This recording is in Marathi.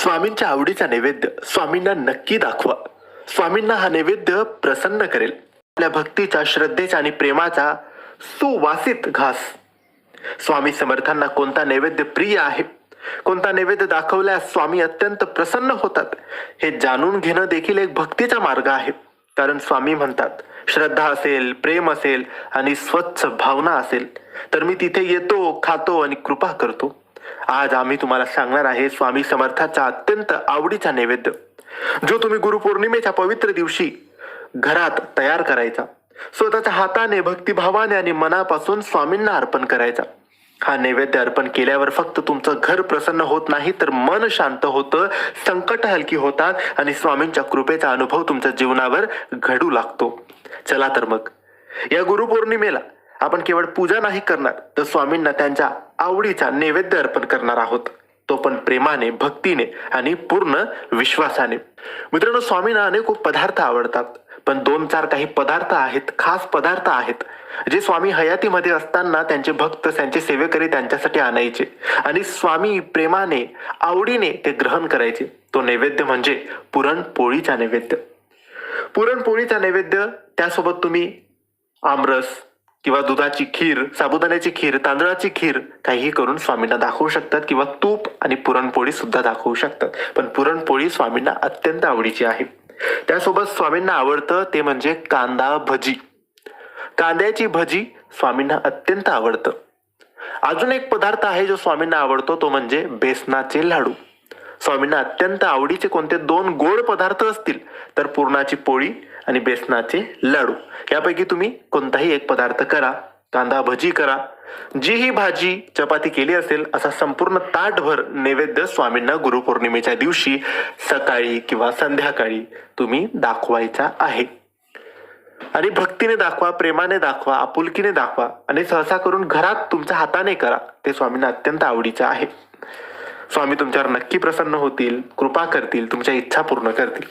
स्वामींच्या आवडीचा नैवेद्य स्वामींना नक्की दाखवा. स्वामींना हा नैवेद्य प्रसन्न करेल. आपल्या भक्तीचा, श्रद्धेचा आणि प्रेमाचा सुवासित घास. स्वामी समर्थांना कोणता नैवेद्य प्रिय आहे, कोणता नैवेद्य दाखवल्यास स्वामी अत्यंत प्रसन्न होतात, हे जाणून घेणं देखील एक भक्तीचा मार्ग आहे. कारण स्वामी म्हणतात, श्रद्धा असेल, प्रेम असेल आणि स्वच्छ भावना असेल तर मी तिथे येतो, खातो आणि कृपा करतो. आज आम्ही तुम्हाला सांगणार आहे स्वामी समर्थाचा अत्यंत आवडीचा नैवेद्य, जो तुम्ही गुरुपौर्णिमेच्या पवित्र दिवशी घरात तयार करायचा, स्वतःच्या हाताने, भक्तिभावाने आणि मनापासून स्वामींना अर्पण करायचा. हा नैवेद्य अर्पण केल्यावर फक्त तुमचं घर प्रसन्न होत नाही, तर मन शांत होतं, संकट हलकी होतात आणि स्वामींच्या कृपेचा अनुभव तुमच्या जीवनावर घडू लागतो. चला तर मग या गुरुपौर्णिमेला आपण केवळ पूजा नाही करणार, तर स्वामींना त्यांच्या आवडीचा नैवेद्य अर्पण करणार आहोत. तो पण प्रेमाने, भक्तीने आणि पूर्ण विश्वासाने. मित्रांनो, स्वामींना अनेक पदार्थ आवडतात, पण 2-4 काही पदार्थ आहेत, खास पदार्थ आहेत, जे स्वामी हयातीमध्ये असताना त्यांचे भक्त, त्यांचे सेवेकरी त्यांच्यासाठी आणायचे आणि स्वामी प्रेमाने, आवडीने ते ग्रहण करायचे. तो नैवेद्य म्हणजे पुरणपोळीचा नैवेद्य. पुरणपोळीचा नैवेद्य, त्यासोबत तुम्ही आमरस किंवा दुधाची खीर, साबुदाण्याची खीर, तांदळाची खीर काहीही करून स्वामींना दाखवू शकतात किंवा तूप आणि पुरणपोळी सुद्धा दाखवू शकतात. पण पुरणपोळी स्वामींना अत्यंत आवडीची आहे. त्यासोबत स्वामींना आवडतं ते म्हणजे कांदा भजी. कांद्याची भजी स्वामींना अत्यंत आवडतं. अजून एक पदार्थ आहे जो स्वामींना आवडतो, तो म्हणजे बेसनाचे लाडू. स्वामींना अत्यंत आवडीचे कोणते 2 गोड पदार्थ असतील तर पुरणाची पोळी आणि बेसनाचे लाडू. यापैकी तुम्ही कोणताही एक पदार्थ करा. कांदा भजी करा, जी ही भाजी चपाती केली असेल असा संपूर्ण ताटभर नैवेद्य स्वामींना गुरुपौर्णिमेच्या दिवशी सकाळी किंवा संध्याकाळी तुम्ही दाखवायचा आहे. आणि भक्तीने दाखवा, प्रेमाने दाखवा, आपुलकीने दाखवा आणि सहसा करून घरात तुमच्या हाताने करा. ते स्वामींना अत्यंत आवडीचं आहे. स्वामी तुमच्यावर नक्की प्रसन्न होतील, कृपा करतील, तुमच्या इच्छा पूर्ण करतील.